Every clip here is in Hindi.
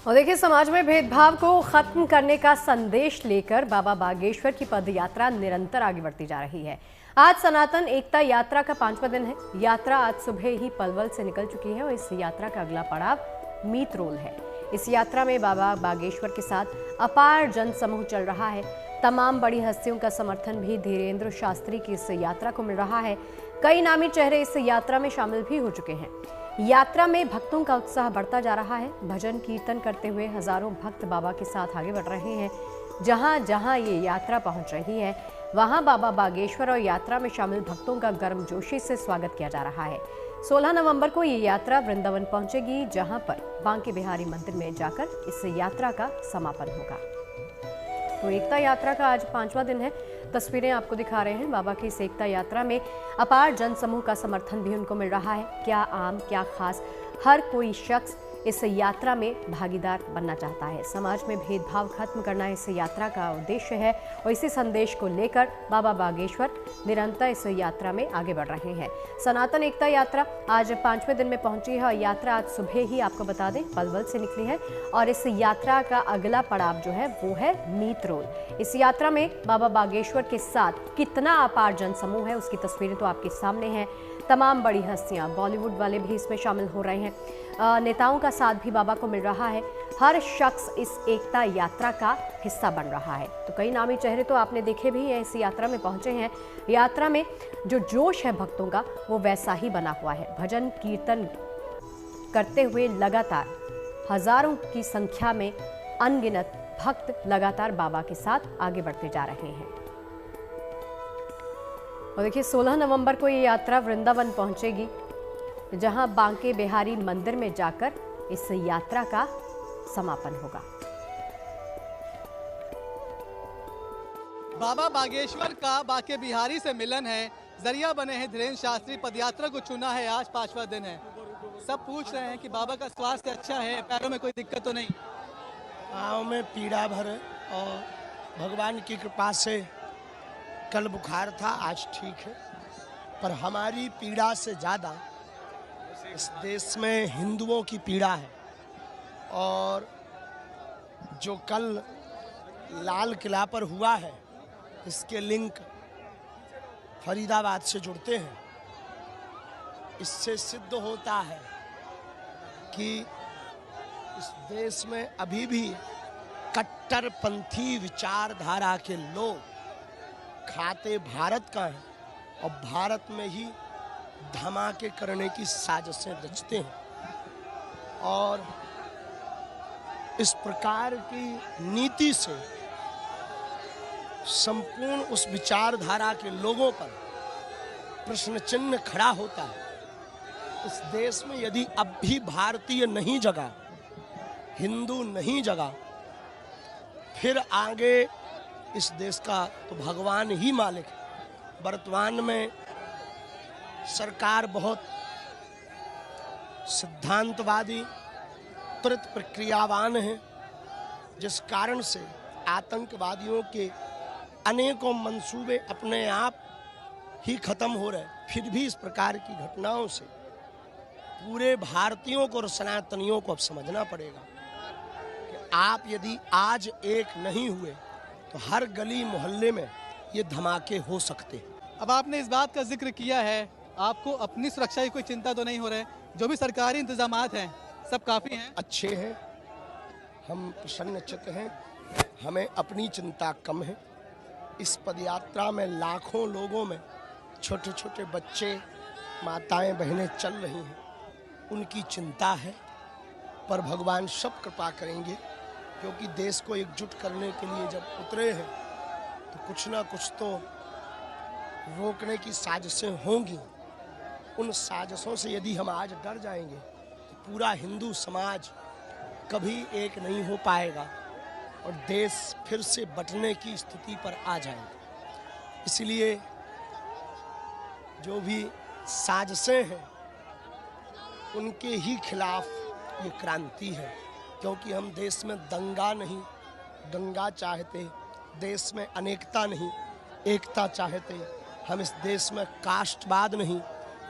और देखिए, समाज में भेदभाव को खत्म करने का संदेश लेकर बाबा बागेश्वर की पदयात्रा निरंतर आगे बढ़ती जा रही है। आज सनातन एकता यात्रा का 5वां दिन है। यात्रा आज सुबह ही पलवल से निकल चुकी है और इस यात्रा का अगला पड़ाव मीतरोल है। इस यात्रा में बाबा बागेश्वर के साथ अपार जन समूह चल रहा है। तमाम बड़ी हस्तियों का समर्थन भी धीरेन्द्र शास्त्री की इस यात्रा को मिल रहा है। कई नामी चेहरे इस यात्रा में शामिल भी हो चुके हैं। यात्रा में भक्तों का उत्साह बढ़ता जा रहा है। भजन कीर्तन करते हुए हजारों भक्त बाबा के साथ आगे बढ़ रहे हैं। जहां जहां ये यात्रा पहुंच रही है, वहां बाबा बागेश्वर और यात्रा में शामिल भक्तों का गर्मजोशी से स्वागत किया जा रहा है। 16 नवंबर को ये यात्रा वृंदावन पहुंचेगी, जहां पर बांके बिहारी मंदिर में जाकर इस यात्रा का समापन होगा। तो एकता यात्रा का आज 5वां दिन है। तस्वीरें आपको दिखा रहे हैं। बाबा की इस एकता यात्रा में अपार जन समूह का समर्थन भी उनको मिल रहा है। क्या आम क्या खास, हर कोई शख्स इस यात्रा में भागीदार बनना चाहता है। समाज में भेदभाव खत्म करना इस यात्रा का उद्देश्य है और इसी संदेश को लेकर बाबा बागेश्वर निरंतर इस यात्रा में आगे बढ़ रहे हैं। सनातन एकता यात्रा आज 5वें दिन में पहुंची है और यात्रा आज सुबह ही, आपको बता दें, पलवल से निकली है और इस यात्रा का अगला पड़ाव जो है वो है मीतरोल। इस यात्रा में बाबा बागेश्वर के साथ कितना अपार जन समूह है, उसकी तस्वीरें तो आपके सामने हैं। तमाम बड़ी हस्तियां, बॉलीवुड वाले भी इसमें शामिल हो रहे हैं। नेताओं का साथ भी बाबा को मिल रहा है। हर शख्स इस एकता यात्रा का हिस्सा बन रहा है। तो कई नामी चेहरे तो आपने देखे भी हैं, इस यात्रा में पहुंचे हैं। यात्रा में जो जोश है भक्तों का, वो वैसा ही बना हुआ है। भजन कीर्तन करते हुए लगातार हजारों की संख्या में अनगिनत भक्त लगातार बाबा के साथ आगे बढ़ते जा रहे हैं। और देखिए, 16 नवंबर को ये यात्रा वृंदावन पहुंचेगी, जहां बांके बिहारी मंदिर में जाकर इस यात्रा का समापन होगा। बाबा बागेश्वर का बांके बिहारी से मिलन है, जरिया बने हैं धीरेन्द्र शास्त्री। पदयात्रा को चुना है, आज 5वां दिन है। सब पूछ रहे हैं कि बाबा का स्वास्थ्य अच्छा है, पैरों में कोई दिक्कत तो नहीं? पाँव में पीड़ा भर और भगवान की कृपा से कल बुखार था, आज ठीक है। पर हमारी पीड़ा से ज़्यादा इस देश में हिंदुओं की पीड़ा है। और जो कल लाल किला पर हुआ है, इसके लिंक फरीदाबाद से जुड़ते हैं। इससे सिद्ध होता है कि इस देश में अभी भी कट्टरपंथी विचारधारा के लोग खाते भारत का है और भारत में ही धमाके करने की साजिशें रचते हैं। और इस प्रकार की नीति से संपूर्ण उस विचारधारा के लोगों पर प्रश्न चिन्ह खड़ा होता है। इस देश में यदि अब भी भारतीय नहीं जगा, हिंदू नहीं जगा, फिर आगे इस देश का तो भगवान ही मालिक है। वर्तमान में सरकार बहुत सिद्धांतवादी, त्वरित प्रक्रियावान है, जिस कारण से आतंकवादियों के अनेकों मंसूबे अपने आप ही खत्म हो रहे। फिर भी इस प्रकार की घटनाओं से पूरे भारतीयों को और सनातनियों को अब समझना पड़ेगा कि आप यदि आज एक नहीं हुए तो हर गली मोहल्ले में ये धमाके हो सकते हैं। अब आपने इस बात का जिक्र किया है, आपको अपनी सुरक्षा की कोई चिंता तो नहीं हो रहा है? जो भी सरकारी इंतजामात हैं सब काफ़ी हैं? अच्छे हैं, हम प्रसन्नचित्त हैं, हमें अपनी चिंता कम है। इस पदयात्रा में लाखों लोगों में छोटे छोटे बच्चे, माताएं, बहनें चल रही हैं, उनकी चिंता है। पर भगवान सब कृपा करेंगे, क्योंकि देश को एकजुट करने के लिए जब उतरे हैं तो कुछ ना कुछ तो रोकने की साजिशें होंगी। उन साजिशों से यदि हम आज डर जाएंगे तो पूरा हिंदू समाज कभी एक नहीं हो पाएगा और देश फिर से बंटने की स्थिति पर आ जाएगा। इसलिए जो भी साजिशें हैं उनके ही खिलाफ ये क्रांति है, क्योंकि हम देश में दंगा नहीं दंगा चाहते, देश में अनेकता नहीं एकता चाहते। हम इस देश में कास्टवाद नहीं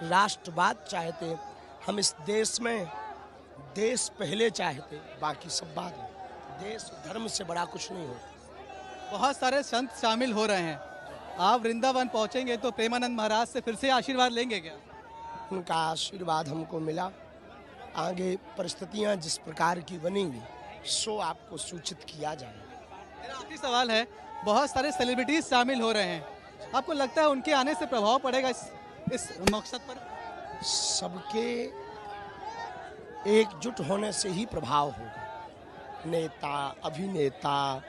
राष्ट्रवाद चाहते। हम इस देश में देश पहले चाहते, बाकी सब बाद में। देश धर्म से बड़ा कुछ नहीं होता। बहुत सारे संत शामिल हो रहे हैं। आप वृंदावन पहुंचेंगे तो प्रेमानंद महाराज से फिर से आशीर्वाद लेंगे क्या? उनका आशीर्वाद हमको मिला। आगे परिस्थितियां जिस प्रकार की बनेंगी सो आपको सूचित किया जाएगा। मेरा आखिरी सवाल है, बहुत सारे सेलिब्रिटीज शामिल हो रहे हैं, आपको लगता है उनके आने से प्रभाव पड़ेगा इस मकसद पर? सबके एकजुट होने से ही प्रभाव होगा। नेता, अभिनेता,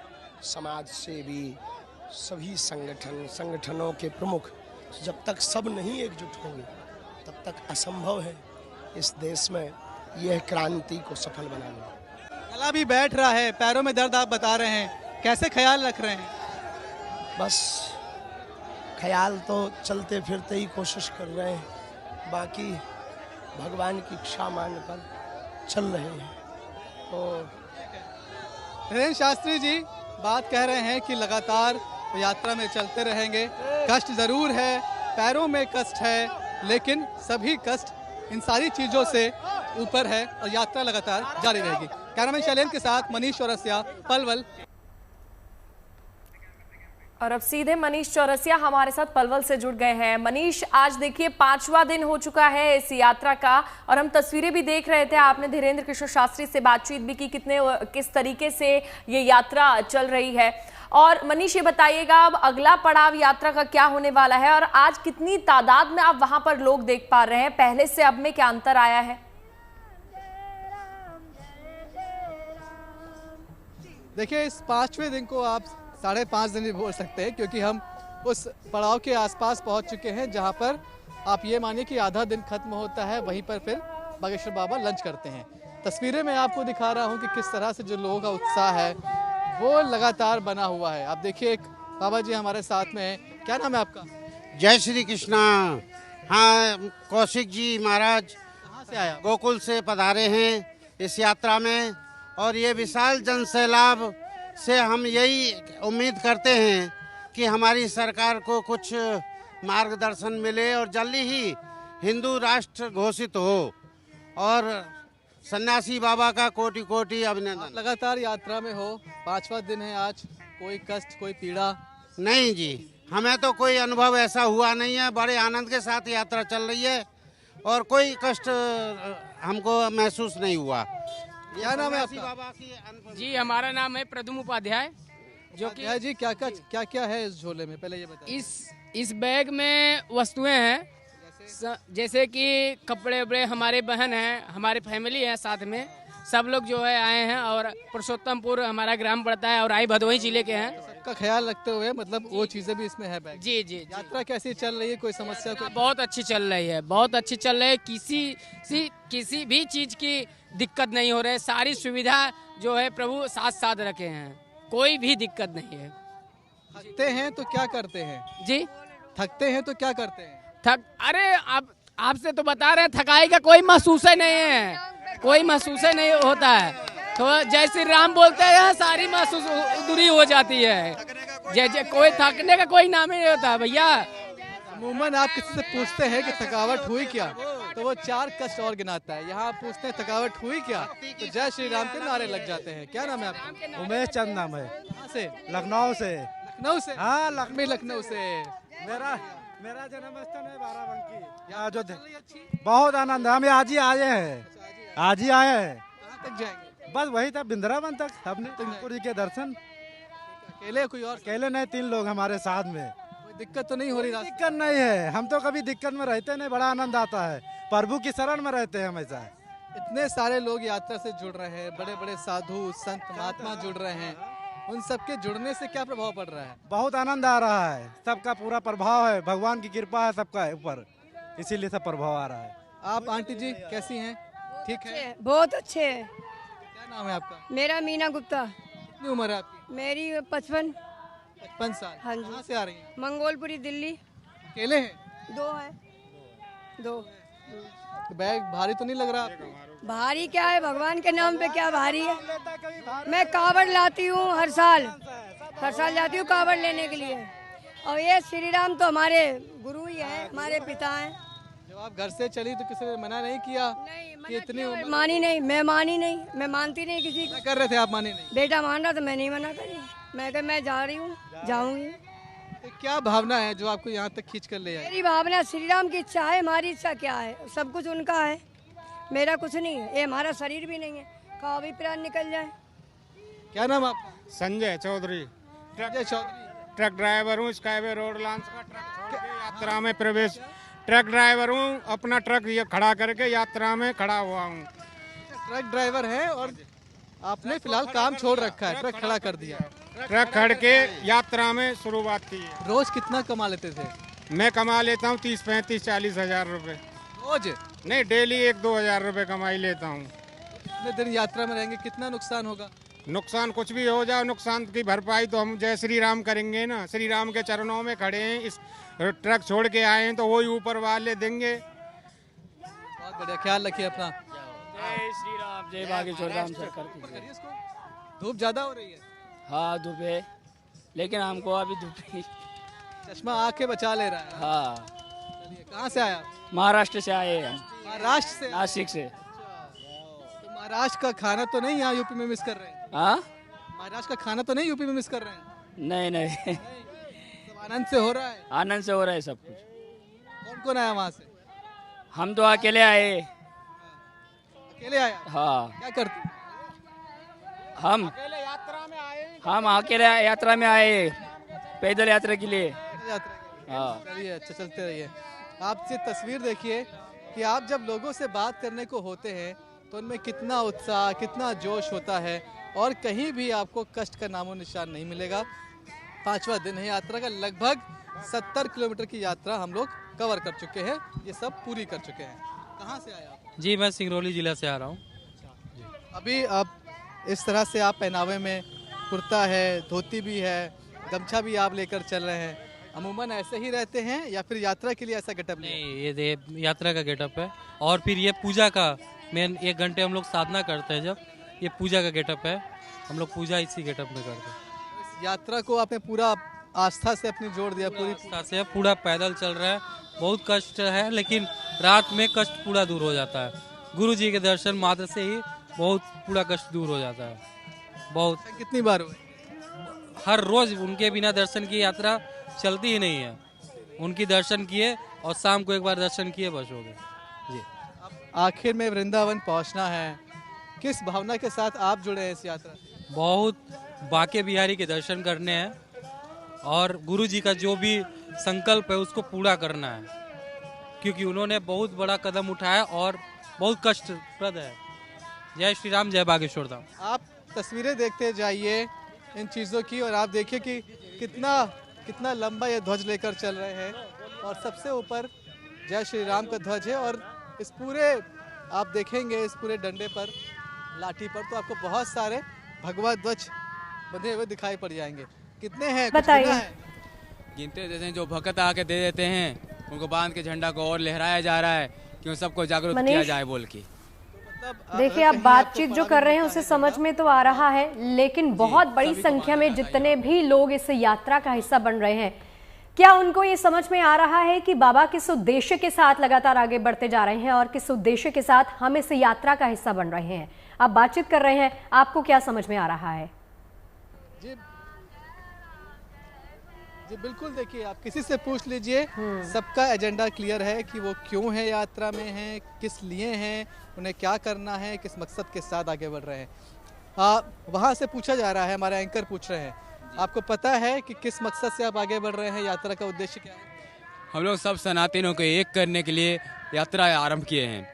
समाज सेवी, सभी संगठनों के प्रमुख जब तक सब नहीं एकजुट होंगे तब तक असंभव है इस देश में यह क्रांति को सफल बनाना। गला भी बैठ रहा है, पैरों में दर्द आप बता रहे हैं, कैसे ख्याल रख रहे हैं? बस ख्याल तो चलते फिरते ही कोशिश कर रहे हैं, बाकी भगवान की इच्छा मानकर चल रहे हैं। तो धीरेन्द्र शास्त्री जी बात कह रहे हैं कि लगातार यात्रा में चलते रहेंगे। कष्ट जरूर है, पैरों में कष्ट है, लेकिन सभी कष्ट इन सारी चीजों से ऊपर है और यात्रा लगातार जारी रहेगी। कैमरामैन शैलेंद्र के साथ मनीष चौरसिया, पलवल। और अब सीधे मनीष चौरसिया हमारे साथ पलवल से जुड़ गए हैं। मनीष, आज देखिए 5वां दिन हो चुका है इस यात्रा का और हम तस्वीरें भी देख रहे थे। आपने धीरेन्द्र किशोर शास्त्री से बातचीत भी की, किस तरीके से ये यात्रा चल रही है। और मनीष, ये बताइएगा अब अगला पड़ाव यात्रा का क्या होने वाला है और आज कितनी तादाद में आप वहां पर लोग देख पा रहे हैं? पहले से अब में क्या अंतर आया है? देखिए, इस 5वें दिन को आप 5.5 दिन भी बोल सकते हैं, क्योंकि हम उस पड़ाव के आसपास पहुंच चुके हैं जहां पर आप ये मानिए कि आधा दिन खत्म होता है, वहीं पर फिर बागेश्वर बाबा लंच करते हैं। तस्वीरें मैं आपको दिखा रहा हूं कि किस तरह से जो लोगों का उत्साह है वो लगातार बना हुआ है। आप देखिए, एक बाबा जी हमारे साथ में है। क्या नाम है आपका? जय श्री कृष्णा। हाँ, कौशिक जी महाराज कहाँ से आया? गोकुल से पधारे हैं इस यात्रा में और ये विशाल जनसैलाब से हम यही उम्मीद करते हैं कि हमारी सरकार को कुछ मार्गदर्शन मिले और जल्दी ही हिंदू राष्ट्र घोषित हो। और सन्यासी बाबा का कोटि कोटि अभिनंदन। लगातार यात्रा में हो, 5वां दिन है आज, कोई कष्ट, कोई पीड़ा? नहीं जी, हमें तो कोई अनुभव ऐसा हुआ नहीं है। बड़े आनंद के साथ यात्रा चल रही है और कोई कष्ट हमको महसूस नहीं हुआ। क्या नाम है आपका? बाबा की जी, हमारा नाम है प्रदुम उपाध्याय, जो कि जी क्या क्या है इस झोले में, पहले ये बताइए। इस बैग में वस्तुएं हैं, जैसे कि कपड़े वपड़े। हमारे बहन हैं, हमारे फैमिली है साथ में, सब लोग जो है आए हैं। और पुरुषोत्तमपुर हमारा ग्राम पड़ता है और आई भदोही जिले के हैं। सबका ख्याल रखते हुए, मतलब वो चीजें भी इसमें है बैग। जी जी। यात्रा कैसी चल रही है, कोई समस्या? कोई बहुत अच्छी चल रही है, बहुत अच्छी चल रही है। किसी भी चीज की दिक्कत नहीं हो रही है। सारी सुविधा जो है प्रभु साथ साथ रखे हैं, कोई भी दिक्कत नहीं है। थकते हैं तो क्या करते हैं? जी, थकते हैं तो क्या करते हैं? अरे आपसे तो बता रहे हैं, थकाई का कोई महसूस ही नहीं है, कोई महसूस ही नहीं होता है। तो जय श्री राम बोलते हैं, सारी महसूस दूरी हो जाती है। जय कोई थकने का कोई नाम ही नहीं होता भैया। अमूमन आप किसी से पूछते हैं कि थकावट हुई क्या, तो वो 4 कष्ट और गिनाता है। यहाँ आप पूछते हैं थकावट हुई क्या, तो जय श्री राम के नारे लग जाते हैं। क्या नाम है आपका? उमेश चंद नाम है। कहाँ से? लखनऊ से। लखनऊ से? हाँ, लखनऊ से। मेरा जन्म स्थान है बाराबंकी। यहाँ जो बहुत आनंद, हम आज ही आए हैं, आज ही आए हैं। कहाँ तक जाएंगे? बस वही था, वृंदावन तक। हमने ठाकुर जी के दर्शन। अकेले कोई और? अकेले नहीं, 3 लोग हमारे साथ में। कोई दिक्कत तो नहीं हो रही? दिक्कत नहीं है, हम तो कभी दिक्कत में रहते नहीं, बड़ा आनंद आता है। प्रभु की शरण में रहते हैं हमेशा। इतने सारे लोग यात्रा से जुड़ रहे हैं, बड़े बड़े साधु संत महात्मा जुड़ रहे हैं, उन सबके जुड़ने से क्या प्रभाव पड़ रहा है? बहुत आनंद आ रहा है, सबका पूरा प्रभाव है, भगवान की कृपा है सबका ऊपर, इसीलिए सब प्रभाव आ रहा है। आप आंटी जी कैसी हैं? ठीक है, बहुत अच्छे हैं। क्या नाम है आपका? मेरा मीना गुप्ता। कितनी उम्र है आपकी? मेरी 55। 55 साल। हाँ जी। कहाँ से आ रही हैं? मंगोलपुरी दिल्ली। अकेले हैं? 2 है, 2। तो बैग भारी तो नहीं लग रहा आपको? भारी क्या है, भगवान के नाम पे क्या भारी है। मैं कावड़ लाती हूँ हर साल जाती हूँ कावड़ लेने के लिए। और ये श्री राम तो हमारे गुरु ही हैं, हमारे पिता हैं। जब आप घर से चली तो किसी ने मना नहीं किया नहीं कि इतनी उम्र मानी नहीं, मैं मानी नहीं, मैं मानती नहीं किसी क्या को। कर रहे थे आप, माने नहीं? बेटा मान रहा तो मैं नहीं मना करी, मैं कहा मैं जा रही हूँ, जाऊंगी। तो क्या भावना है जो आपको यहाँ तक खींच कर ले आई? मेरी भावना श्री राम की इच्छा है, हमारी इच्छा क्या है? सब कुछ उनका है, मेरा कुछ नहीं है। ये हमारा शरीर भी नहीं है, कहाँ भी प्राण निकल जाए। क्या नाम आपका? संजय चौधरी, संजय चौधरी। ट्रक ड्राइवर हूँ। स्काईवे रोड लॉन्च का ट्रक छोड़ के यात्रा में प्रवेश। ट्रक ड्राइवर हूँ, अपना ट्रक ये खड़ा करके यात्रा में खड़ा हुआ हूँ। ट्रक ड्राइवर है और आपने फिलहाल काम छोड़ रखा है, ट्रक खड़ा कर दिया। ट्रक खड़ के यात्रा में शुरुआत की है। रोज कितना कमा लेते थे? मैं कमा लेता हूँ 30, 35, 40 हजार रुपए रोज? नहीं, डेली 1-2 हजार रुपए कमाई लेता हूँ। कितने दिन यात्रा में रहेंगे, कितना नुकसान होगा? नुकसान कुछ भी हो जाए, नुकसान की भरपाई तो हम जय श्री राम करेंगे ना। श्री राम के चरणों में खड़े हैं, इस ट्रक छोड़ के आए हैं तो वही ऊपर वाले देंगे। बहुत बढ़िया, ख्याल रखिए अपना। जय श्री राम, जय बागेश्वर धाम सरकार की। करिए इसको। धूप ज्यादा हो रही है? हाँ धूप है, लेकिन हमको अभी धूप नहीं। चश्मा आंखें बचा ले रहा है। हाँ, चलिए, कहाँ से आया? महाराष्ट्र से आए हैं हम, महाराष्ट्र से? नासिक से। तो महाराष्ट्र का खाना तो नहीं यहाँ यूपी में मिस कर रहे हैं? हाँ महाराष्ट्र का खाना तो नहीं यूपी में मिस कर रहे हैं? नहीं नहीं, सब आनंद से हो रहा है? आनंद से हो रहा है सब कुछ। कौन कौन आया वहाँ से? हम तो अकेले आए। अकेले आया? हाँ, क्या करते? हम अकेले यात्रा में आए, पैदल यात्रा के लिए। यात्रा हाँ। चलिए, अच्छा चलते रहिए। आपसे तस्वीर देखिए कि आप जब लोगों से बात करने को होते हैं तो उनमें कितना उत्साह, कितना जोश होता है और कहीं भी आपको कष्ट का नामो निशान नहीं मिलेगा। 5वां दिन है यात्रा का। लगभग 70 किलोमीटर की यात्रा हम लोग कवर कर चुके हैं, ये सब पूरी कर चुके हैं। कहाँ से आए आप? जी, मैं सिंगरौली जिला से आ रहा हूँ। अभी आप इस तरह से आप पहनावे में, कुर्ता है, धोती भी है, गमछा भी आप लेकर चल रहे हैं, अमूमन ऐसे ही रहते हैं या फिर यात्रा के लिए ऐसा गेटअप लिया? नहीं, ये यात्रा का गेटअप है और फिर ये पूजा का मेन 1 घंटे हम लोग साधना करते हैं, जब ये पूजा का गेटअप है, हम लोग पूजा इसी गेटअप में करते हैं। इस यात्रा को आपने पूरा आस्था से अपनी जोड़ दिया? पूरी आस्था से पूरा पैदल चल रहा है, बहुत कष्ट है लेकिन रात में कष्ट पूरा दूर हो जाता है। गुरु जी के दर्शन मात्र से ही बहुत पूरा कष्ट दूर हो जाता है। बहुत कितनी बार हुए? हर रोज उनके बिना दर्शन की यात्रा चलती ही नहीं है। उनकी दर्शन किए और शाम को एक बार दर्शन किए, बस हो गए जी। आखिर में वृंदावन पहुंचना है, किस भावना के साथ आप जुड़े हैं इस यात्रा से? बहुत बाके बिहारी के दर्शन करने हैं और गुरु जी का जो भी संकल्प है उसको पूरा करना है, क्योंकि उन्होंने बहुत बड़ा कदम उठाया और बहुत कष्टप्रद है। जय श्री राम, जय बागेश्वर धाम। आप तस्वीरें देखते जाइए इन चीज़ों की और आप देखिए कि कितना लंबा ये ध्वज लेकर चल रहे हैं और सबसे ऊपर जय श्री राम का ध्वज है और इस पूरे आप देखेंगे इस पूरे डंडे पर, लाठी पर तो आपको बहुत सारे भगवा ध्वज बंधे हुए दिखाई पड़ जाएंगे। कितने हैं बताइए। गिनते देते हैं, जो भक्त आके दे देते हैं उनको बांध के झंडा को और लहराया जा रहा है क्यों सबको जागरूक किया जाए बोल के। देखिए, आप बातचीत जो कर रहे हैं उसे समझ में तो आ रहा है, लेकिन बहुत बड़ी संख्या में जितने भी लोग इस यात्रा का हिस्सा बन रहे हैं, क्या उनको ये समझ में आ रहा है कि बाबा किस उद्देश्य के साथ लगातार आगे बढ़ते जा रहे हैं और किस उद्देश्य के साथ हम इस यात्रा का हिस्सा बन रहे हैं? आप बातचीत कर रहे हैं, आपको क्या समझ में आ रहा है? जी बिल्कुल, देखिए आप किसी से पूछ लीजिए, सबका एजेंडा क्लियर है कि वो क्यों है यात्रा में हैं, किस लिए हैं, उन्हें क्या करना है, किस मकसद के साथ आगे बढ़ रहे हैं। वहाँ से पूछा जा रहा है, हमारे एंकर पूछ रहे हैं, आपको पता है कि किस मकसद से आप आगे बढ़ रहे हैं, यात्रा का उद्देश्य क्या है? हम लोग सब सनातनों को एक करने के लिए यात्रा आरंभ किए हैं,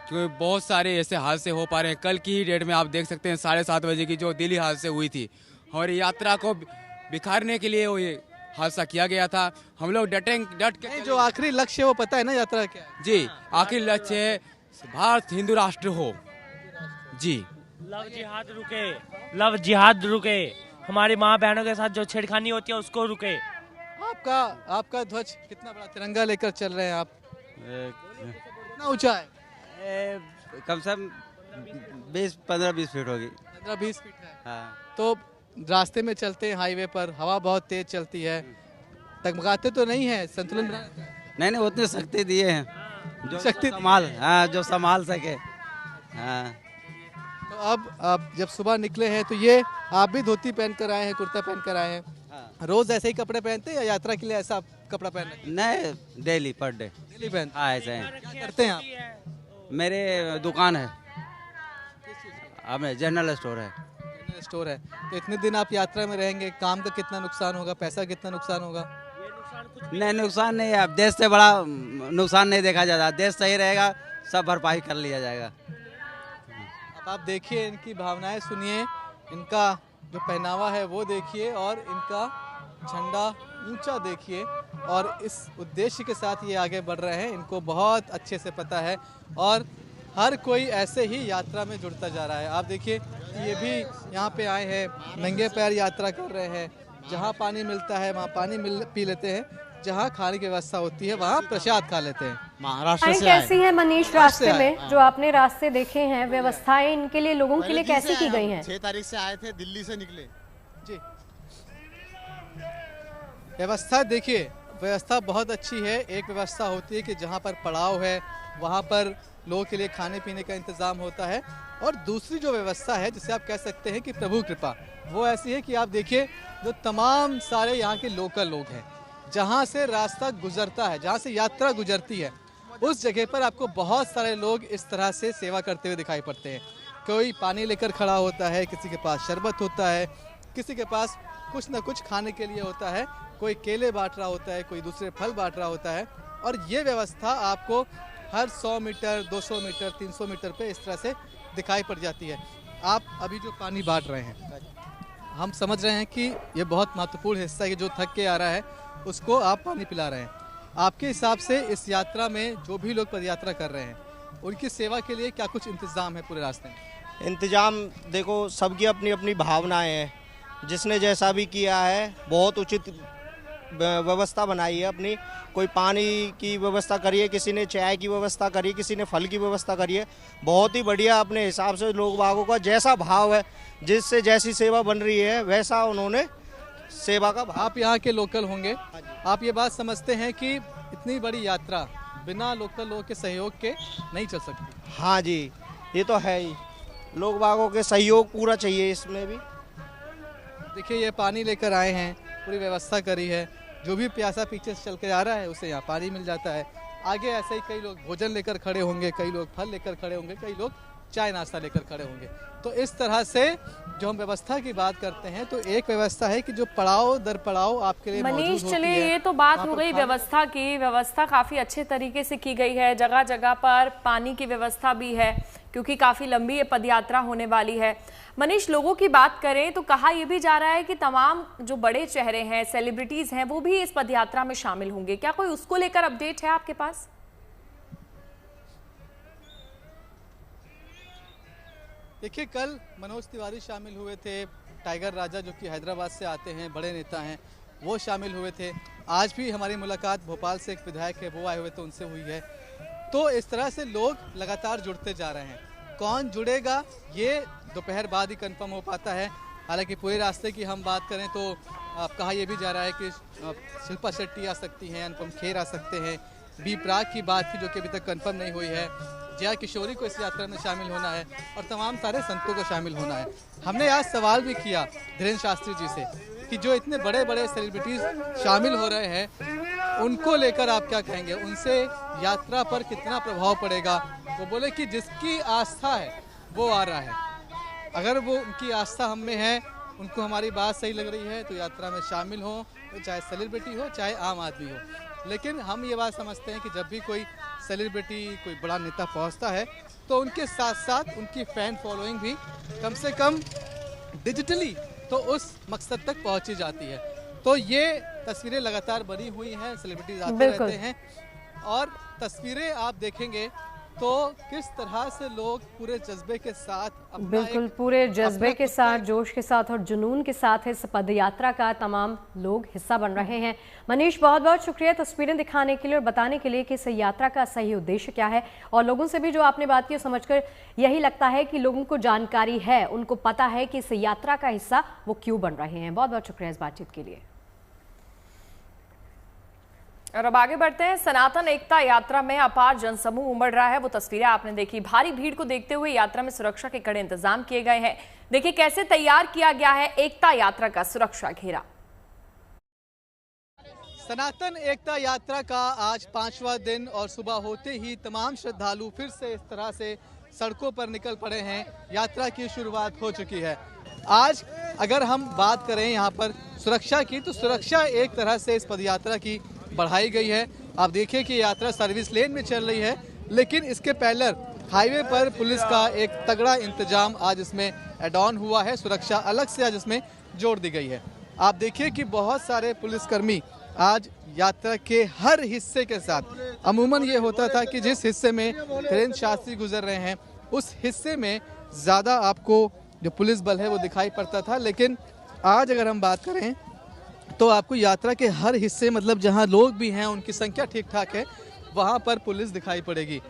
क्योंकि बहुत सारे ऐसे हादसे हो पा रहे हैं। कल की ही डेट में आप देख सकते हैं 7:30 बजे की जो दिल्ली हादसे हुई थी और यात्रा को बिखारने के लिए वो ये हादसा किया गया था। हम लोग डट के जो आखिरी लक्ष्य है वो पता है ना यात्रा क्या है? जी, आखिरी लक्ष्य है भारत हिंदू राष्ट्र हो। जी, लव जिहाद रुके, लव जिहाद रुके, हमारी माँ बहनों के साथ जो छेड़खानी होती है उसको रुके। आपका ध्वज कितना बड़ा तिरंगा लेकर चल रहे हैं आप? कितना ऊंचा है? कम से कम 15-20 फीट होगी। 15-20 फीट है। हाँ। तो रास्ते में चलते हैं, हाईवे पर हवा बहुत तेज चलती है, डगमगाते तो नहीं है? संतुलन बना? नहीं, उतने सख्ती दिए हैं। जो शक्ति जो संभाल सके। हाँ। तो अब आप जब सुबह निकले हैं तो ये आप भी धोती पहन कर आए हैं, कुर्ता पहन कर आए हैं। रोज ऐसे ही कपड़े पहनते हैं या यात्रा के लिए ऐसा कपड़ा पहन रहे हैं? नहीं, डेली पर डे। डेली पहनते हाँ, ऐसे हैं। क्या करते हैं आप? मेरे दुकान है, अब जनरल स्टोर है। जनरल स्टोर है। तो इतने दिन आप यात्रा में रहेंगे, काम का कितना नुकसान होगा, पैसा कितना नुकसान होगा? नहीं, नुकसान नहीं है। अब देश से बड़ा नुकसान नहीं देखा जाता। देश सही रहेगा, सब भरपाई कर लिया जाएगा। अब आप देखिए, इनकी भावनाएं सुनिए, इनका जो पहनावा है वो देखिए और इनका झंडा ऊंचा देखिए और इस उद्देश्य के साथ ये आगे बढ़ रहे हैं। इनको बहुत अच्छे से पता है और हर कोई ऐसे ही यात्रा में जुड़ता जा रहा है। आप देखिए, ये भी यहाँ पे आए हैं, नंगे पैर यात्रा कर रहे हैं। जहाँ पानी मिलता है वहाँ पानी पी लेते हैं, जहाँ खाने की व्यवस्था होती है वहाँ प्रसाद खा लेते हैं। महाराष्ट्र से कैसी है मनीष रास्ते में? जो आपने रास्ते देखे हैं, व्यवस्थाएं इनके लिए, लोगों के लिए कैसी की गई हैं? 6 तारीख से आए थे, दिल्ली से निकले जी। व्यवस्था देखिए, व्यवस्था बहुत अच्छी है। एक व्यवस्था होती है कि जहाँ पर पड़ाव है वहाँ पर लोगों के लिए खाने पीने का इंतज़ाम होता है, और दूसरी जो व्यवस्था है जिसे आप कह सकते हैं कि प्रभु कृपा, वो ऐसी है कि आप देखिए, जो तमाम सारे यहाँ के लोकल लोग हैं, जहाँ से रास्ता गुजरता है, जहाँ से यात्रा गुजरती है, उस जगह पर आपको बहुत सारे लोग इस तरह से सेवा करते हुए दिखाई पड़ते हैं। कोई पानी लेकर खड़ा होता है, किसी के पास शरबत होता है, किसी के पास कुछ न कुछ खाने के लिए होता है, कोई केले बांट रहा होता है, कोई दूसरे फल बांट रहा होता है। और ये व्यवस्था आपको हर 100 मीटर, 200 मीटर, 300 मीटर पे इस तरह से दिखाई पड़ जाती है। आप अभी जो पानी बांट रहे हैं, हम समझ रहे हैं कि ये बहुत महत्वपूर्ण हिस्सा है कि जो थक के आ रहा है उसको आप पानी पिला रहे हैं। आपके हिसाब से इस यात्रा में जो भी लोग पदयात्रा कर रहे हैं, उनकी सेवा के लिए क्या कुछ इंतज़ाम है पूरे रास्ते में? इंतजाम देखो, सबकी अपनी अपनी भावनाएं हैं। जिसने जैसा भी किया है, बहुत उचित व्यवस्था बनाई है अपनी। कोई पानी की व्यवस्था करी है, किसी ने चाय की व्यवस्था करी है, किसी ने फल की व्यवस्था करी है। बहुत ही बढ़िया अपने हिसाब से लोग बागों का जैसा भाव है, जिससे जैसी सेवा बन रही है वैसा उन्होंने सेवा का भाव। आप यहाँ के लोकल होंगे, आप ये बात समझते हैं कि इतनी बड़ी यात्रा बिना लोकल लोगों के सहयोग के नहीं चल सकती? हाँ जी, ये तो है ही। लोग बागों के सहयोग पूरा चाहिए इसमें भी। देखिए, ये पानी लेकर आए हैं, पूरी व्यवस्था करी है। जो भी प्यासा पीछे से चल के आ रहा है उसे यहाँ पानी मिल जाता है। आगे ऐसे ही कई लोग भोजन लेकर खड़े होंगे, कई लोग फल लेकर खड़े होंगे, कई लोग चाय नाश्ता लेकर खड़े होंगे। तो इस तरह से जो हम व्यवस्था की बात करते हैं, तो एक व्यवस्था है कि जो पड़ाव दर पड़ाव आपके लिए मौजूद मनीष, होती है। चलिए, ये तो बात हो गई व्यवस्था की। व्यवस्था काफी अच्छे तरीके से की गई है। जगह जगह पर पानी की व्यवस्था भी है, क्योंकि काफी लंबी ये पदयात्रा होने वाली है। मनीष, लोगों की बात करें तो कहा यह भी जा रहा है कि तमाम जो बड़े चेहरे हैं, सेलिब्रिटीज हैं, वो भी इस पदयात्रा में शामिल होंगे। क्या कोई उसको लेकर अपडेट है आपके पास? देखिए, कल मनोज तिवारी शामिल हुए थे, टाइगर राजा जो कि हैदराबाद से आते हैं, बड़े नेता हैं, वो शामिल हुए थे। आज भी हमारी मुलाकात भोपाल से एक विधायक है, वो आए हुए थे, उनसे हुई है। तो इस तरह से लोग लगातार जुड़ते जा रहे हैं। कौन जुड़ेगा ये दोपहर बाद ही कंफर्म हो पाता है। हालांकि पूरे रास्ते की हम बात करें तो कहा यह भी जा रहा है कि शिल्पा शेट्टी आ सकती हैं, अनुपम खेर आ सकते हैं। बी प्राक की बात थी जो कि अभी तक कंफर्म नहीं हुई है। जया किशोरी को इस यात्रा में शामिल होना है और तमाम सारे संतों को शामिल होना है। हमने आज सवाल भी किया धीरेन्द्र शास्त्री जी से कि जो इतने बड़े बड़े सेलिब्रिटीज शामिल हो रहे हैं, उनको लेकर आप क्या कहेंगे, उनसे यात्रा पर कितना प्रभाव पड़ेगा? वो बोले कि जिसकी आस्था है वो आ रहा है। अगर वो उनकी आस्था हम में है, उनको हमारी बात सही लग रही है, तो यात्रा में शामिल हो, तो चाहे सेलिब्रिटी हो चाहे आम आदमी हो। लेकिन हम ये बात समझते हैं कि जब भी कोई सेलिब्रिटी, कोई बड़ा नेता पहुंचता है, तो उनके साथ साथ उनकी फैन फॉलोइंग भी कम से कम डिजिटली तो उस मकसद तक पहुंची जाती है। तो ये तस्वीरें लगातार बनी हुई हैं, सेलिब्रिटीज आते रहते हैं और तस्वीरें आप देखेंगे तो किस तरह से लोग पूरे जज्बे के साथ, बिल्कुल पूरे जज्बे के साथ, जोश के साथ और जुनून के साथ इस पदयात्रा का तमाम लोग हिस्सा बन रहे हैं। मनीष, बहुत बहुत शुक्रिया तस्वीरें दिखाने के लिए और बताने के लिए कि इस यात्रा का सही उद्देश्य क्या है। और लोगों से भी जो आपने बात की समझकर यही लगता है कि लोगों को जानकारी है, उनको पता है कि इस यात्रा का हिस्सा वो क्यों बन रहे हैं। बहुत बहुत शुक्रिया इस बातचीत के लिए। और अब आगे बढ़ते हैं। सनातन एकता यात्रा में अपार जनसमूह उमड़ रहा है, वो तस्वीरें आपने देखी। भारी भीड़ को देखते हुए यात्रा में सुरक्षा के कड़े इंतजाम किए गए हैं। देखिए कैसे तैयार किया गया है एकता यात्रा का सुरक्षा घेरा। सनातन एकता यात्रा का आज 5वां दिन और सुबह होते ही तमाम श्रद्धालु फिर से इस तरह से सड़कों पर निकल पड़े हैं। यात्रा की शुरुआत हो चुकी है। आज अगर हम बात करें यहाँ पर सुरक्षा की, तो सुरक्षा एक तरह से इस पदयात्रा की बढ़ाई गई है। आप देखिए कि यात्रा सर्विस लेन में चल रही है, लेकिन इसके पहले हाईवे पर पुलिस का एक तगड़ा इंतजाम आज इसमें एड ऑन हुआ है। सुरक्षा अलग से आज इसमें जोड़ दी गई है। आप देखिए कि बहुत सारे पुलिसकर्मी आज यात्रा के हर हिस्से के साथ, अमूमन ये होता था कि जिस हिस्से में धीरेन्द्र शास्त्री गुजर रहे हैं उस हिस्से में ज़्यादा आपको जो पुलिस बल है वो दिखाई पड़ता था, लेकिन आज अगर हम बात करें तो आपको यात्रा के हर हिस्से, मतलब जहां लोग भी हैं उनकी संख्या ठीक ठाक है, वहां पर पुलिस दिखाई पड़ेगी।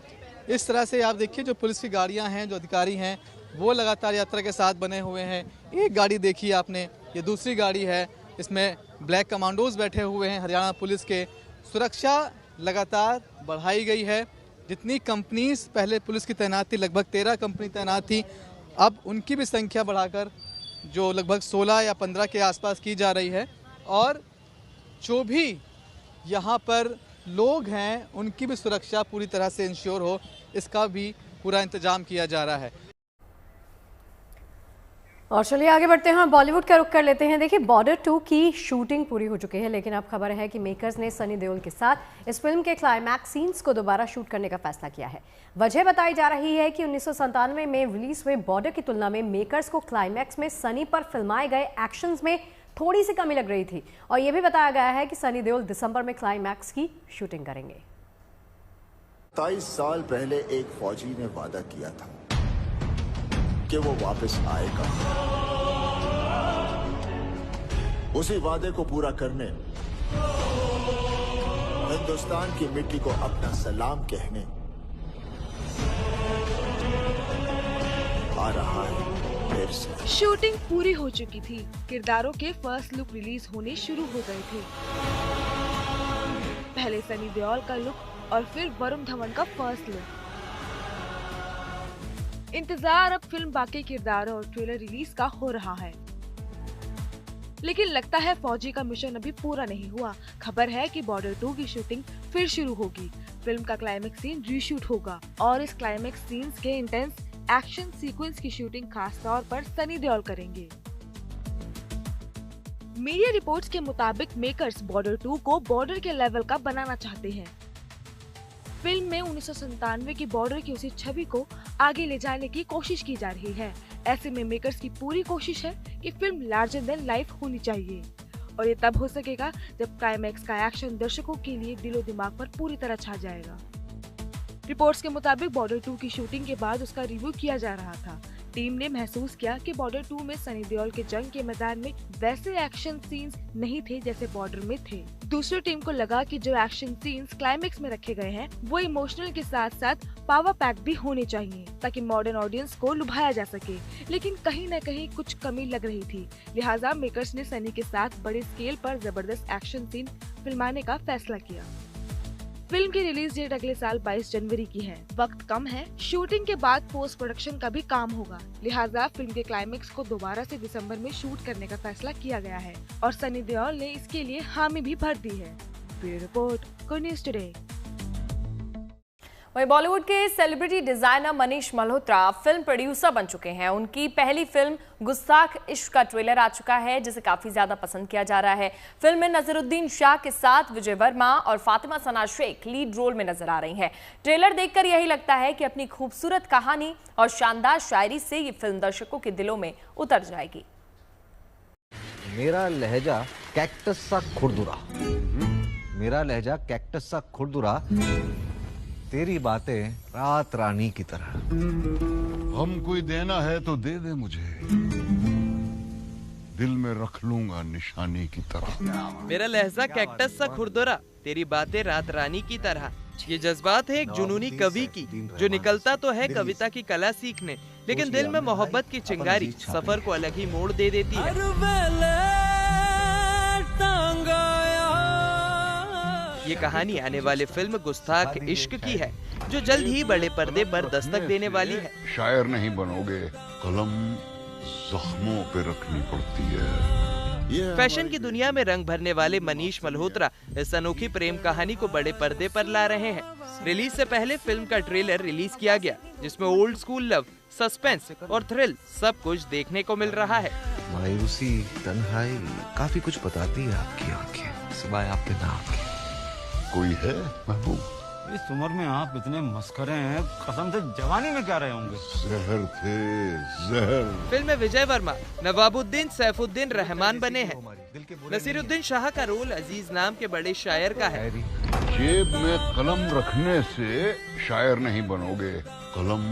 इस तरह से आप देखिए जो पुलिस की गाड़ियां हैं, जो अधिकारी हैं वो लगातार यात्रा के साथ बने हुए हैं। एक गाड़ी देखी आपने, ये दूसरी गाड़ी है, इसमें ब्लैक कमांडोज बैठे हुए हैं हरियाणा पुलिस के। सुरक्षा लगातार बढ़ाई गई है। जितनी कंपनीज पहले पुलिस की तैनात थी, लगभग 13 कंपनी तैनात थी, अब उनकी भी संख्या बढ़ाकर जो लगभग 16 या 15 के आसपास की जा रही है। और जो भी यहाँ पर लोग हैं उनकी भी सुरक्षा पूरी तरह से इंश्योर हो, इसका भी पूरा इंतजाम किया जा रहा है। और चलिए आगे बढ़ते हैं, बॉलीवुड का रुख कर लेते हैं। देखिए बॉर्डर 2 की शूटिंग पूरी हो चुकी है, लेकिन अब खबर है कि मेकर्स ने सनी देओल के साथ इस फिल्म के क्लाइमैक्स सीन्स को दोबारा शूट करने का फैसला किया है। वजह बताई जा रही है कि 1997 में रिलीज हुए बॉर्डर की तुलना में मेकर्स को क्लाइमैक्स में सनी पर फिल्माए गए एक्शंस में थोड़ी सी कमी लग रही थी। और यह भी बताया गया है कि सनी देओल दिसंबर में क्लाइमैक्स की शूटिंग करेंगे। 23 साल पहले एक फौजी ने वादा किया था कि वो वापस आएगा। उसी वादे को पूरा करने हिंदुस्तान की मिट्टी को अपना सलाम कहने आ रहा है फिर से। शूटिंग पूरी हो चुकी थी, किरदारों के फर्स्ट लुक रिलीज होने शुरू हो गए थे। पहले सनी देओल का लुक और फिर वरुण धवन का फर्स्ट लुक। इंतजार अब फिल्म बाकी किरदारों और ट्रेलर रिलीज का हो रहा है, लेकिन लगता है फौजी का मिशन अभी पूरा नहीं हुआ। खबर है कि बॉर्डर 2 की शूटिंग फिर शुरू होगी। फिल्म का क्लाइमेक्स सीन रीशूट होगा और इस क्लाइमेक्स सीन्स के इंटेंस एक्शन सीक्वेंस की शूटिंग खास तौर पर सनी देओल करेंगे। मीडिया रिपोर्ट्स के मुताबिक मेकर्स बॉर्डर 2 को बॉर्डर के लेवल का बनाना चाहते हैं। फिल्म में 1997 की बॉर्डर की उसी छवि को आगे ले जाने की कोशिश की जा रही है। ऐसे में मेकर्स की पूरी कोशिश है कि फिल्म लार्जर देन लाइफ होनी चाहिए, और ये तब हो सकेगा जब क्लाइमैक्स का एक्शन दर्शकों के लिए दिलो दिमाग पर पूरी तरह छा जाएगा। रिपोर्ट्स के मुताबिक बॉर्डर 2 की शूटिंग के बाद उसका रिव्यू किया जा रहा था। टीम ने महसूस किया कि बॉर्डर 2 में सनी देओल के जंग के मैदान में वैसे एक्शन सीन्स नहीं थे जैसे बॉर्डर में थे। दूसरी टीम को लगा कि जो एक्शन सीन्स क्लाइमेक्स में रखे गए हैं वो इमोशनल के साथ साथ पावर पैक भी होने चाहिए ताकि मॉडर्न ऑडियंस को लुभाया जा सके, लेकिन कहीं न कहीं कुछ कमी लग रही थी। लिहाजा मेकर्स ने सनी के साथ बड़े स्केल पर जबरदस्त एक्शन सीन फिल्माने का फैसला किया। फिल्म की रिलीज डेट अगले साल 22 जनवरी की है। वक्त कम है, शूटिंग के बाद पोस्ट प्रोडक्शन का भी काम होगा, लिहाजा फिल्म के क्लाइमेक्स को दोबारा से दिसंबर में शूट करने का फैसला किया गया है और सनी देओल ने इसके लिए हामी भी भर दी है। Bureau report, good news today. वहीं बॉलीवुड के celebrity designer Manish Malhotra film producer बन चुके हैं। उनकी पहली फिल्म गुस्ताख इश्क का ट्रेलर आ चुका है, जिसे काफी ज्यादा पसंद किया जा रहा है। फिल्म में नजरुद्दीन शाह के साथ विजय वर्मा और फातिमा सना शेख लीड रोल में नजर आ रही हैं। ट्रेलर देखकर यही लगता है कि अपनी खूबसूरत कहानी और शानदार शायरी से ये फिल्म दर्शकों के दिलों में उतर जाएगी। मेरा लहजा कैक्टस सा खुरदुरा, मेरा लहजा कैक्टस सा खुरदुरा, तेरी बातें रात रानी की तरह। हम कोई देना है तो दे दे मुझे, दिल में रख लूंगा निशानी की तरह। मेरा लहजा कैक्टस सा खुरदुरा, तेरी बातें रात रानी की तरह। ये जज्बात है एक जुनूनी कवि की, जो निकलता तो है कविता की कला सीखने, लेकिन दिल में मोहब्बत की चिंगारी सफर को अलग ही मोड़ दे देती है। ये कहानी आने वाले फिल्म गुस्ताख इश्क की है, जो जल्द ही बड़े पर्दे पर दस्तक देने वाली है। शायर नहीं बनोगे, कलम जख्मों पे रखनी पड़ती है। फैशन की दुनिया में रंग भरने वाले मनीष मल्होत्रा इस अनोखी प्रेम कहानी को बड़े पर्दे पर ला रहे हैं। रिलीज से पहले फिल्म का ट्रेलर रिलीज किया गया, जिसमें ओल्ड स्कूल लव, सस्पेंस और थ्रिल सब कुछ देखने को मिल रहा है। मायूसी, तन्हाई काफी कुछ बताती है आपकी आंखें, सिवाय आपके नाम के। कोई है महबूब? इस उम्र में आप इतने मस्करे हैं, कसम से जवानी में क्या रहे होंगे। जहर थे, जहर। फिल्म में विजय वर्मा, नवाबुद्दीन सैफुद्दीन रहमान बने हैं। नसीरुद्दीन शाह का रोल अजीज नाम के बड़े शायर का है। जेब में कलम रखने से शायर नहीं बनोगे, कलम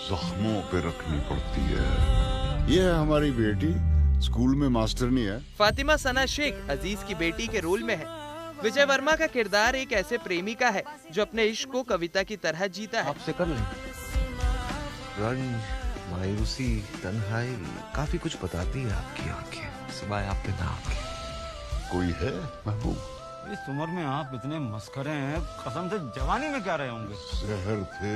जख्मों पे रखनी पड़ती है। ये है हमारी बेटी, स्कूल में मास्टरनी है। फातिमा सना शेख अजीज की बेटी के रोल में है। विजय वर्मा का किरदार एक ऐसे प्रेमी का है जो अपने इश्क को कविता की तरह जीता है। आपसे कर लें। रंज, मायूसी, तन्हाई काफी कुछ बताती है आपकी आंखें, सिवाय आपके नाम के। कोई है महबूब? इस उम्र में आप इतने मस्करे हैं, कसम से जवानी में क्या रहे होंगे। जहर थे,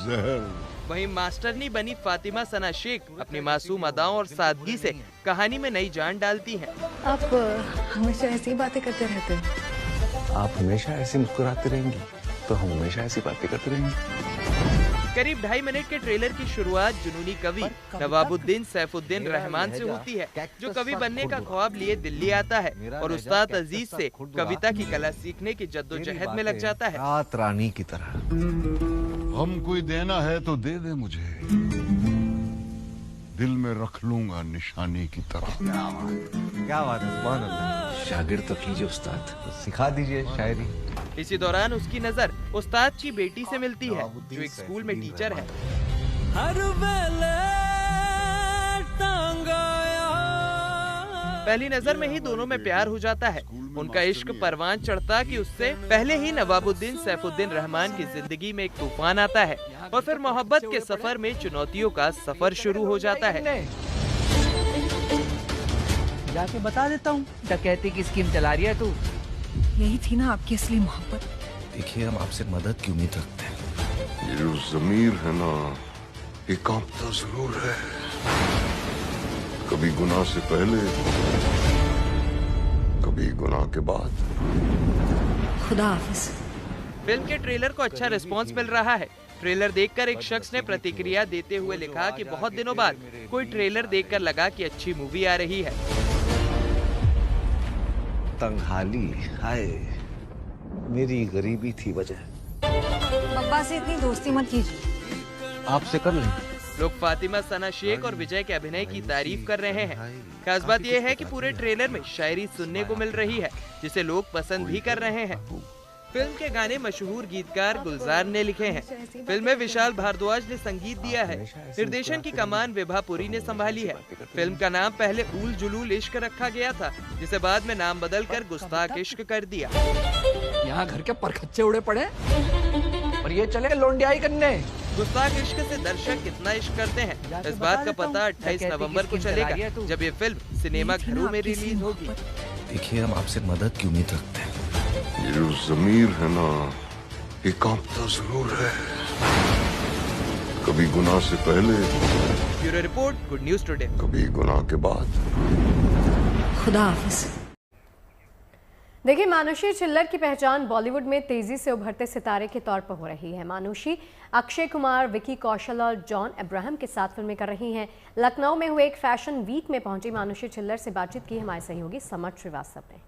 जहर। वहीं मास्टरनी बनी फातिमा सना शेख अपनी मासूम अदाओं और सादगी से कहानी में नई जान डालती हैं। आप हमेशा ऐसी बातें करते रहते हैं। आप हमेशा ऐसे मुस्कुराते रहेंगी तो हम हमेशा ऐसी बातें करते रहेंगे। करीब 2.5 मिनट के ट्रेलर की शुरुआत जुनूनी कवि नवाबुद्दीन सैफुद्दीन रहमान से होती है, जो कवि बनने का ख्वाब लिए दिल्ली आता है और उस्ताद अजीज से कविता की कला सीखने की जद्दोजहद में लग जाता है। रात रानी की तरह। हम कोई देना है तो दे दे मुझे, दिल में रख लूंगा निशानी की तरह। क्या बात है, सुभान अल्लाह। शागिर्द तो कीजिए उस्ताद, तो सिखा दीजिए शायरी। इसी दौरान उसकी नजर उस्ताद की बेटी से मिलती है, जो एक स्कूल में टीचर है। पहली नजर में ही दोनों में प्यार हो जाता है। उनका इश्क परवान चढ़ता कि उससे पहले ही नवाबुद्दीन सैफुद्दीन रहमान की जिंदगी में एक तूफान आता है और फिर मोहब्बत के सफर में चुनौतियों का सफर शुरू हो जाता है। जाके बता देता हूँ डकैती की स्कीम चला रही है तू। यही थी ना आपकी असली मोहब्बत। देखिए, हम आपसे मदद की उम्मीद रखते हैं। ये जो ज़मीर है ना, ये कांपता जरूर है, कभी गुनाह से पहले, कभी गुनाह के बाद। खुदा हाफिज। फिल्म के ट्रेलर को अच्छा रिस्पांस मिल रहा है। ट्रेलर देखकर एक शख्स ने प्रतिक्रिया देते हुए लिखा कि बहुत दिनों बाद कोई ट्रेलर देखकर लगा कि अच्छी मूवी आ रही है। तंगहाली, हाय मेरी गरीबी थी वजह। पप्पा से इतनी दोस्ती मत कीजिए। आपसे कर लें। लोग फातिमा सना शेख और विजय के अभिनय की तारीफ कर रहे हैं। खास बात यह है कि पूरे ट्रेलर में शायरी सुनने को मिल रही है, जिसे लोग पसंद भी कर रहे हैं। फिल्म के गाने मशहूर गीतकार गुलजार ने लिखे हैं। फिल्म में विशाल भारद्वाज ने संगीत दिया है। निर्देशन की कमान विभा पुरी ने संभाली है। फिल्म का नाम पहले ऊल जुलूल इश्क रखा गया था, जिसे बाद में नाम बदलकर गुस्ताख इश्क कर दिया। यहाँ घर के परखच्चे उड़े पड़े और ये चले लोंडियाई करने। गुस्ताख इश्क से दर्शक कितना इश्क करते हैं, इस बात का पता 28 नवंबर को चलेगा, जब ये फिल्म सिनेमा घरों में रिलीज होगी। देखिए, हम आपसे मदद की उम्मीद रखते हैं। ये जो ज़मीर है ना, ये कांपता जरूर है, कभी गुनाह से पहले, bureau report, good news today. कभी गुनाह के बाद। खुदा हाफिज। देखिए, मानुषी छिल्लर की पहचान बॉलीवुड में तेजी से उभरते सितारे के तौर पर हो रही है। मानुषी अक्षय कुमार, विकी कौशल और जॉन अब्राहम के साथ फिल्में कर रही हैं। लखनऊ में हुए एक फैशन वीक में पहुंची मानुषी छिल्लर से बातचीत की हमारे सहयोगी समर श्रीवास्तव ने।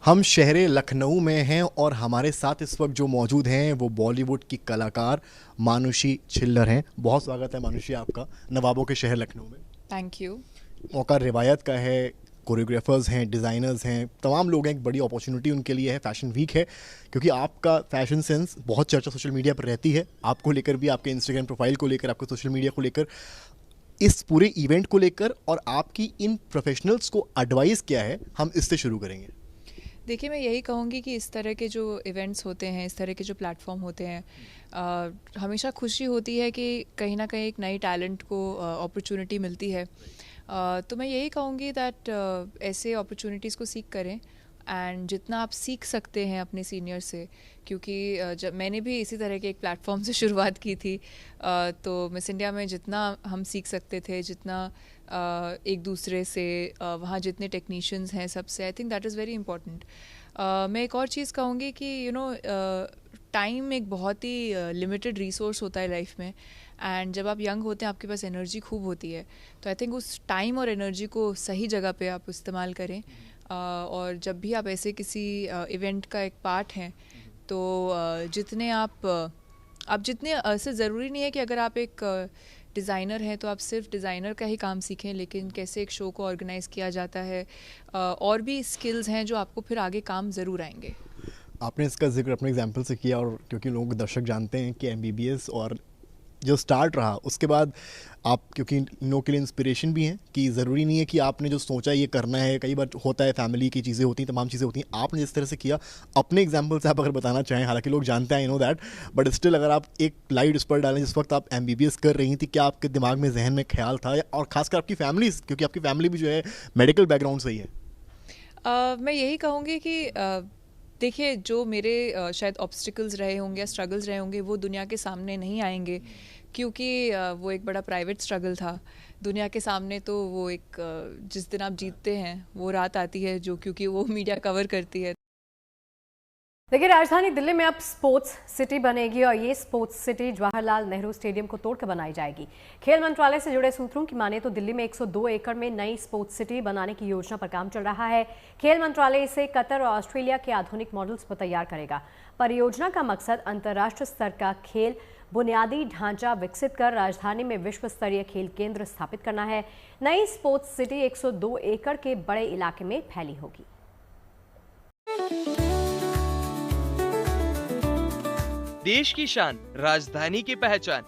हम शहर लखनऊ में हैं और हमारे साथ इस वक्त जो मौजूद हैं वो बॉलीवुड की कलाकार मानुषी छिल्लर हैं। बहुत स्वागत है मानुषी आपका नवाबों के शहर लखनऊ में। Thank you. मौका रिवायत का है, कोरियोग्राफर्स हैं, डिज़ाइनर्स हैं, तमाम लोग हैं। एक बड़ी अपॉर्चुनिटी उनके लिए है, फैशन वीक है, क्योंकि आपका फैशन सेंस बहुत चर्चा सोशल मीडिया पर रहती है। आपको लेकर भी, आपके इंस्टाग्राम प्रोफाइल को लेकर, आपके सोशल मीडिया को लेकर, इस पूरे इवेंट को लेकर और आपकी इन प्रोफेशनल्स को एडवाइस क्या है, हम इससे शुरू करेंगे। देखिए, मैं यही कहूँगी कि इस तरह के जो इवेंट्स होते हैं, इस तरह के जो प्लेटफॉर्म होते हैं, हमेशा खुशी होती है कि कहीं ना कहीं एक नई टैलेंट को अपॉर्चुनिटी मिलती है। तो मैं यही कहूँगी दैट ऐसे अपॉर्चुनिटीज़ को सीख करें एंड जितना आप सीख सकते हैं अपने सीनियर से, क्योंकि जब मैंने भी इसी तरह के एक प्लेटफॉर्म से शुरुआत की थी, तो मिस इंडिया में जितना हम सीख सकते थे, जितना एक दूसरे से वहाँ जितने टेक्नीशियंस हैं सबसे, I think that is very important. मैं एक और चीज़ कहूँगी कि टाइम एक बहुत ही लिमिटेड रिसोर्स होता है लाइफ में, एंड जब आप यंग होते हैं आपके पास एनर्जी खूब होती है, तो आई थिंक उस टाइम और एनर्जी को सही जगह पे आप इस्तेमाल करें। और जब भी आप ऐसे किसी इवेंट का एक पार्ट हैं, तो जितने आप जितने ऐसे ज़रूरी नहीं है कि अगर आप एक डिज़ाइनर हैं तो आप सिर्फ डिज़ाइनर का ही काम सीखें, लेकिन कैसे एक शो को ऑर्गेनाइज़ किया जाता है, और भी स्किल्स हैं जो आपको फिर आगे काम ज़रूर आएंगे। आपने इसका जिक्र अपने एग्जाम्पल से किया, और क्योंकि लोग दर्शक जानते हैं कि MBBS और जो स्टार्ट रहा उसके बाद आप, क्योंकि इन लोगों के लिए इंस्पिरेशन भी हैं कि ज़रूरी नहीं है कि आपने जो सोचा ये करना है, कई बार होता है फैमिली की चीज़ें होती हैं, तमाम चीज़ें होती हैं। आपने जिस तरह से किया, अपने एग्जाम्पल से आप अगर बताना चाहें, हालांकि लोग जानते हैं, I know that, but still अगर आप एक लाइट उस पर डालें, जिस वक्त आप MBBS कर रही थी, क्या आपके दिमाग में, जहन में ख्याल था, और ख़ासकर आपकी फैमिली, क्योंकि आपकी फैमिली भी जो है मेडिकल बैकग्राउंड से ही है? मैं यही कहूँगी कि देखिए, जो मेरे शायद ऑब्स्टिकल्स रहे होंगे या स्ट्रगल्स रहे होंगे, वो दुनिया के सामने नहीं आएंगे, क्योंकि वो एक बड़ा प्राइवेट स्ट्रगल था। दुनिया के सामने तो वो एक जिस दिन आप जीतते हैं वो रात आती है, जो क्योंकि वो मीडिया कवर करती है। देखिए, राजधानी दिल्ली में अब स्पोर्ट्स सिटी बनेगी, और ये sports city Jawaharlal Nehru stadium को तोड़कर बनाई जाएगी। खेल मंत्रालय से जुड़े सूत्रों की माने तो दिल्ली में 102 एकड़ में नई स्पोर्ट्स सिटी बनाने की योजना पर काम चल रहा है। खेल मंत्रालय इसे कतर और ऑस्ट्रेलिया के आधुनिक मॉडल्स पर तैयार करेगा। परियोजना का मकसद अंतर्राष्ट्रीय स्तर का खेल बुनियादी ढांचा विकसित कर राजधानी में विश्व स्तरीय खेल केंद्र स्थापित करना है। नई स्पोर्ट्स सिटी 102 एकड़ के बड़े इलाके में फैली होगी। देश की शान, राजधानी की पहचान,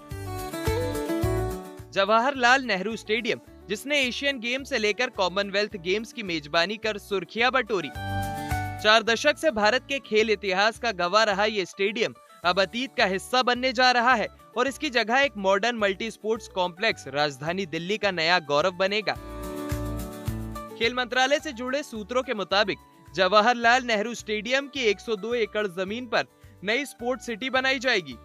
जवाहरलाल नेहरू स्टेडियम, जिसने एशियन गेम से लेकर कॉमनवेल्थ गेम्स की मेजबानी कर सुर्खियां बटोरी। 4 दशक से भारत के खेल इतिहास का गवाह रहा ये स्टेडियम अब अतीत का हिस्सा बनने जा रहा है, और इसकी जगह एक मॉडर्न मल्टी स्पोर्ट्स कॉम्प्लेक्स राजधानी दिल्ली का नया गौरव बनेगा। खेल मंत्रालय से जुड़े सूत्रों के मुताबिक जवाहरलाल नेहरू स्टेडियम की 102 एकड़ जमीन पर नई स्पोर्ट्स सिटी बनाई जाएगी,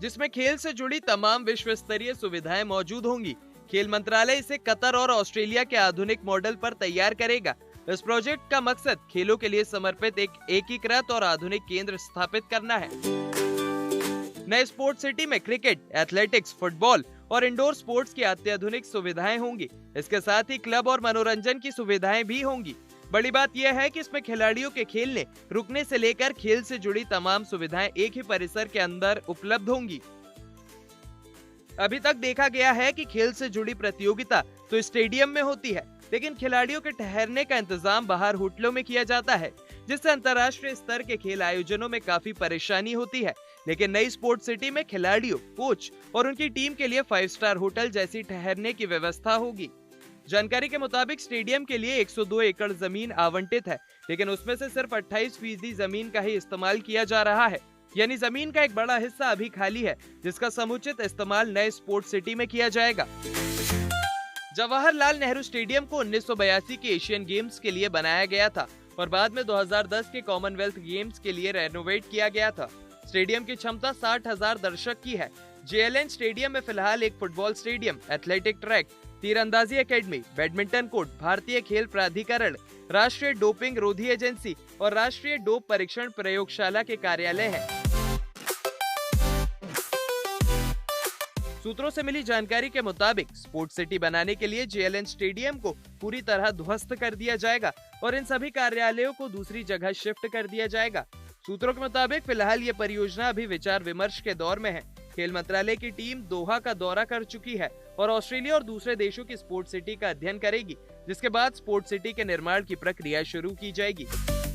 जिसमें खेल से जुड़ी तमाम विश्व स्तरीय सुविधाएं मौजूद होंगी। खेल मंत्रालय इसे कतर और ऑस्ट्रेलिया के आधुनिक मॉडल पर तैयार करेगा। इस प्रोजेक्ट का मकसद खेलों के लिए समर्पित एक एकीकृत और आधुनिक केंद्र स्थापित करना है। नए स्पोर्ट्स सिटी में क्रिकेट, एथलेटिक्स, फुटबॉल और इंडोर स्पोर्ट्स की अत्याधुनिक सुविधाएं होंगी। इसके साथ ही क्लब और मनोरंजन की सुविधाएं भी होंगी। बड़ी बात यह है कि इसमें खिलाड़ियों के खेलने, रुकने से लेकर खेल से जुड़ी तमाम सुविधाएं एक ही परिसर के अंदर उपलब्ध होंगी। अभी तक देखा गया है कि खेल से जुड़ी प्रतियोगिता तो स्टेडियम में होती है, लेकिन खिलाड़ियों के ठहरने का इंतजाम बाहर होटलों में किया जाता है, जिससे अंतर्राष्ट्रीय स्तर के खेल आयोजनों में काफी परेशानी होती है। लेकिन नई स्पोर्ट्स सिटी में खिलाड़ियों, कोच और उनकी टीम के लिए 5 स्टार होटल जैसी ठहरने की व्यवस्था होगी। जानकारी के मुताबिक स्टेडियम के लिए 102 एकड़ जमीन आवंटित है, लेकिन उसमें से सिर्फ 28% जमीन का ही इस्तेमाल किया जा रहा है। यानी जमीन का एक बड़ा हिस्सा अभी खाली है, जिसका समुचित इस्तेमाल नए स्पोर्ट्स सिटी में किया जाएगा। जवाहरलाल नेहरू स्टेडियम को 1982 के एशियन गेम्स के लिए बनाया गया था और बाद में 2010 के कॉमनवेल्थ गेम्स के लिए रेनोवेट किया गया था। स्टेडियम की क्षमता 60,000 दर्शक की है। JLN स्टेडियम में फिलहाल एक फुटबॉल स्टेडियम, एथलेटिक ट्रैक, तीरंदाजी एकेडमी, बैडमिंटन कोर्ट, भारतीय खेल प्राधिकरण, राष्ट्रीय डोपिंग रोधी एजेंसी और राष्ट्रीय डोप परीक्षण प्रयोगशाला के कार्यालय हैं। सूत्रों से मिली जानकारी के मुताबिक स्पोर्ट्स सिटी बनाने के लिए JLN स्टेडियम को पूरी तरह ध्वस्त कर दिया जाएगा और इन सभी कार्यालयों को दूसरी जगह शिफ्ट कर दिया जाएगा। सूत्रों के मुताबिक फिलहाल ये परियोजना अभी विचार विमर्श के दौर में है। खेल मंत्रालय की टीम दोहा का दौरा कर चुकी है और ऑस्ट्रेलिया और दूसरे देशों की स्पोर्ट्स सिटी का अध्ययन करेगी, जिसके बाद स्पोर्ट्स सिटी के निर्माण की प्रक्रिया शुरू की जाएगी।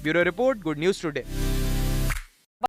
Bureau report, good news today.